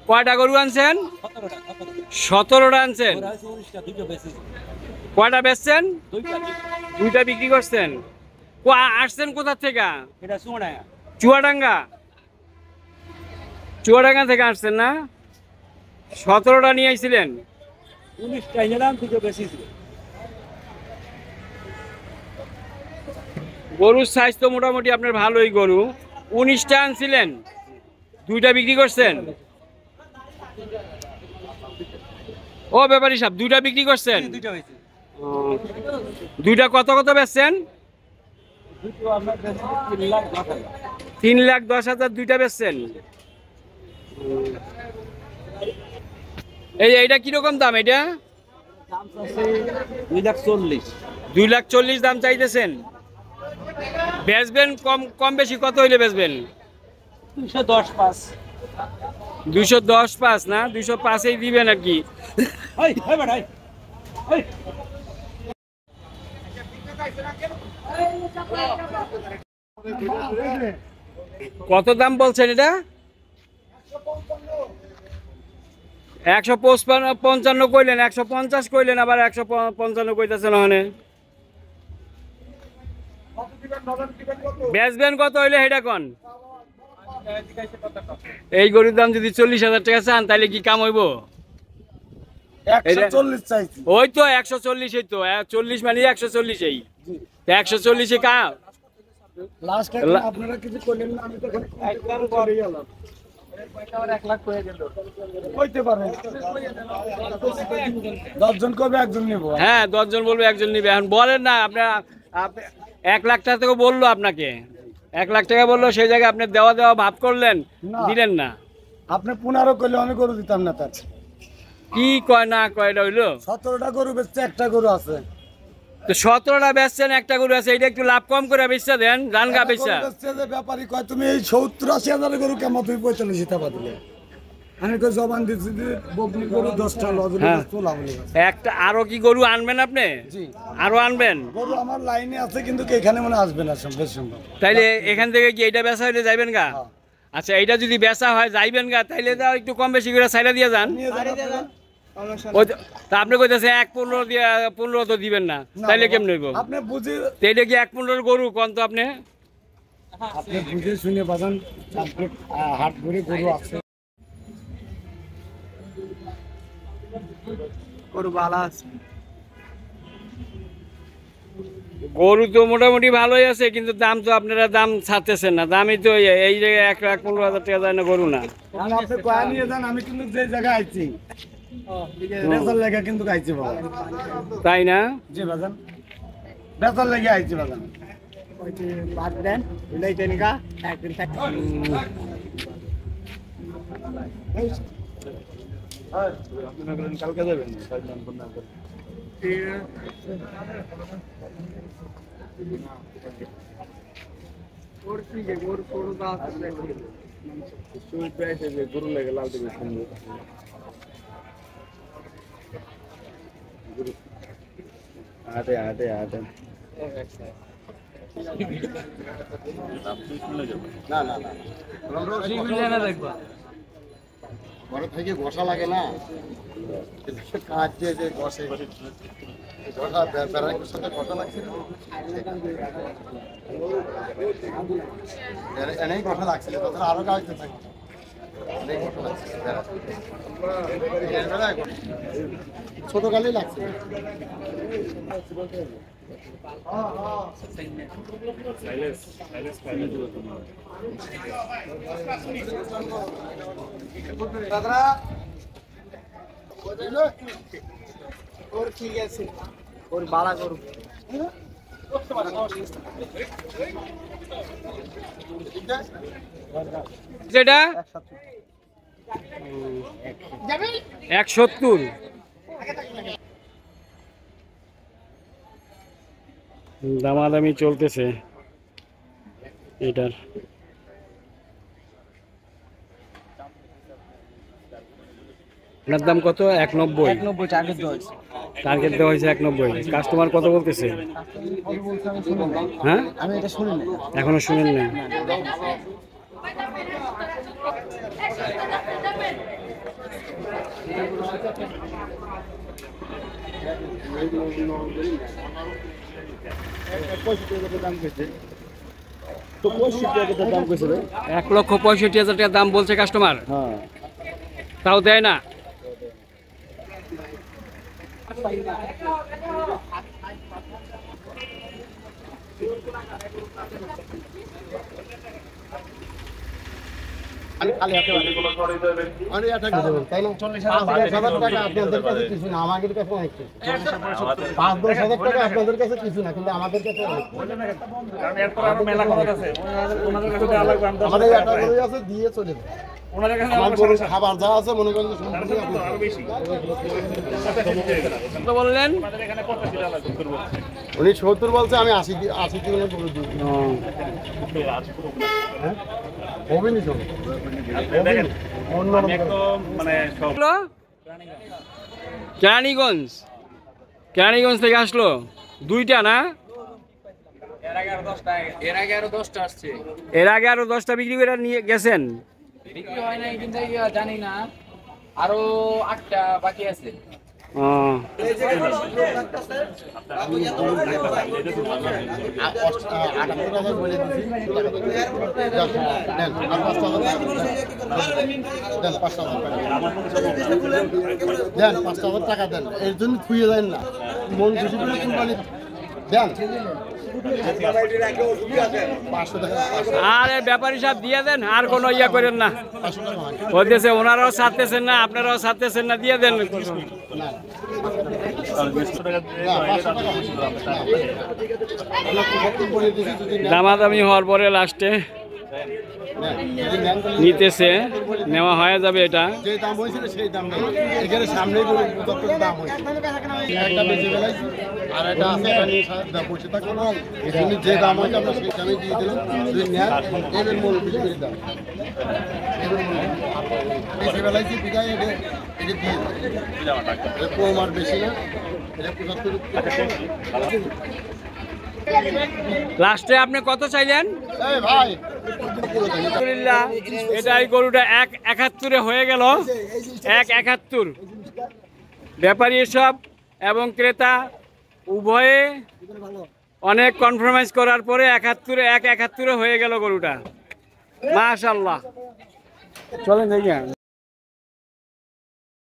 কয়টা গরু আনছেন? 17টা আনছেন। কয়টা বেচছেন? দুইটা বিক্রি করছেন। আসছেন কোথা থেকে? চুয়াডাঙ্গা। চুয়াডাঙ্গা থেকে আসছেন না? 17টা নিয়ে আইছিলেন? 19টা নিলাম, দুটো বেশি। গরুর সাইজ তো মোটামুটি আপনার ভালোই গরু। 19টা আনছিলেন, দুইটা বিক্রি করছেন। ও ব্যাপারী সাহেব, দুইটা বিক্রি করছেন? দুইটা কত কত বেচছেন? 3,10,000 দুইটা বেচছেন। এইটা কিরকম দাম? এটা 2,40,000 দাম চাইতেছেন। বেচবেন কম বেশি কত হইলে বেচবেন? 210,500 না? 205-এই দিবেন আর কি। কত দাম বলছেন এটা? 155 কইলেন, 150 কইলেন, আবার 155 কইতেছেন। ওখানে বেচবেন কত হইলে সেটা কোন? এই গরুর দাম যদি 40,000 টাকা চান তাহলে কি কাম হইব? 140 চাইছি। ওই তো 140, এই তো 40 মানে 140, এই 140-এ কাম। লাস্ট আপনারা কিছু কইলেন না, আমি তো একদম করে গেলাম। 1 লাখ কয়ে গেল। কইতে পারেন 10 জন কবে একজন নেব? হ্যাঁ, 10 জন বলবে, একজন নিবে। এখন বলেন না, আপনার 1 লাখ টাকা থেকে বললো আপনাকে, 1 লাখ টাকা বললো, সেই জায়গায় আপনি দেওয়া ভাব করলেন, দিলেন না। আপনি 15 কইলে আমি গরু দিতাম না। তার কি কয় না কয়টা হইলো? 17টা গরু বেচছে, একটা গরু আছে। তো 17টা বেচছেন, একটা গরু আছে, এটা একটু লাভ কম করে বেচা দেন। জানগা বেচা ব্যাপারী কয় তুমি এই 70-80 গরু কেমন তুমি 45 টাকা দিলে? আমি কই জবান দিচ্ছি যে বকনি গরু 10টা লজে তোলা বলে। একটা আরো কি গরু আনবেন আপনি? জি, আরো আনবেন। গরু আমার লাইনে আছে, কিন্তু এখানে মনে আসবে না সম্ভব। তাইলে এখান থেকে কি এইটা বেচা হইলে যাইবেন গা? আচ্ছা, এইটা যদি বেচা হয় যাইবেন গা, তাইলে দাও একটু কম বেশি করে ছাইড়া দিয়ে যান। তা আপনি কইতেছে 1.15 দিয়ে 15 তো দিবেন না, তাইলে কেমন হইব? আপনি বুঝি তাইলে কি 1.15 গরু কোন তো আপনি? আপনি বুঝে শুনে বাজান, হাট ঘুরে গরু আছে। গরু ভালো আছে, গরু তো মোটামুটি ভালোই আছে, কিন্তু দাম তো আপনারা দাম ছাড়তেছেন না। দামই তো এই জায়গায় 1,15,000 টাকা যায় না গরু না। আপনি কয়া নিয়ে যান, আমি কিন্তু যে জায়গায় আইছি বেচার লেগে কিন্তু আইছি বাবা। তাই না? জি বাজান, বেচার লেগে আইছি বাজান। ওইটি বাদ দেন, লইতেন গা একদিন থাক। কালকে যাবেন? গরু লেগে লাল দিকে সুন্দর আটে আটে আটে না না না দেখবা ঘরে থেকে বসা লাগে না, কাজ যে বসে বসা বেড়ার সাথে কথা লাগছে এনেই কথা লাগছিল, তখন আরো কাজ থাকে ছোট কালেই লাগছে। ঠিক আছে, ওর বাড়া করু যেটা 170 দামাদামি চলতেছে এটার। এটার দাম কত? 190 টার্গেট দেওয়া হয়েছে 190। কাস্টমার কত বলতেছে? হ্যাঁ, আমি এটা শুনি না, এখনো শুনেন না। তো 65,000 দাম কইছে ভাই। 1,65,000 টাকা দাম বলছে কাস্টমার, হ্যাঁ তাও দেয় না। আমি খালি হাতে মানে এটা দেবেন তাই না? 40,000 টাকা আপনাদের কাছে কিছু না, আমাদের কাছে অনেক কিছু। 5-10,000 টাকা আপনাদের কাছে কিছু না, কিন্তু আমাদের কাছে অনেক কিছু। কারণ এরপর আরো মেলা খরচ আছে, ওনাদের কাছে দেওয়া লাগবে, আমরা আমাদের একটা গরু আছে, দিয়ে চলে যাবে। ওনাদের কাছে আমার আমার গরুর সমস্যা খাবার যা আছে মনে করেন যে সম্পূর্ণ আপনি আরো বেশি। কত বললেন? আমাদের এখানে 85 টাকা লাগবে করবো। উনি 70 বলছে, আমি 80 কি গরু দিই। হ্যাঁ হবে নি তো, দেখেন অন্য আমি একদম মানে সব আসলো? কেরানীগঞ্জ, কেরানীগঞ্জ থেকে আসলো দুইটা না? এর আগে আরো 10টা আসছে, এর আগে আরো 10টা বিক্রি করে নিয়ে গেছেন। বিক্রি হয় নাই কিন্তু জানি না, আরো 8টা বাকি আছে। ও, 78,000 বলে দিছি। দেন, আর 5,000 টাকা দেন, 5,000 টাকা দেন, 5,000 টাকা দেন। এর জন্য থুয়ে দেন না, মন খুশি করে কুরবানি দেন। 500 টাকা, আরে ব্যাপারী সাহেব দিয়ে দেন, আর কোনো ইয়া করেন না। 500 টাকা হয়। বলতেছে ওনারাও ছাড়তেছেন না, আপনারাও ছাড়তেছেন না, দিয়ে দেন। না, না, 500 টাকা আমরা 75 বলে দিছি, যদি নেন, দামাদামি হওয়ার পরে লাস্টে নেন। যদি নেন তাহলে নিতেছে, নেওয়া হয়ে যাবে এটা। যে দাম হয়েছিল সেই দাম নেই, এখানে সামনেই গরু যত দাম হয়েছে একটা বেঁচে ফেলাইছি, আর একটা আছে, এটা নিয়ে বসে থাকবো না। এখানে যে দাম হয়েছে আমরা সেই দামে দিয়ে দিলাম, যদি নেন এদের মূল বিক্রি করে দাম এদের মূল বেঁচে ফেলাইছি বিঘায়, এটা এটা দিয়ে এটা কম আর বেশি না, এটা 75। লাস্টে আপনি কত চাইলেন? এই ভাই আলহামদুলিল্লাহ, এটা এই গরুটা 1,71 হয়ে গেল। 1,71 ব্যাপারী এসব এবং ক্রেতা উভয়ে অনেক কনফার্মাইজ করার পরে 1,71 হয়ে গেল গরুটা। মাশাআল্লাহ, চলেন দেখি।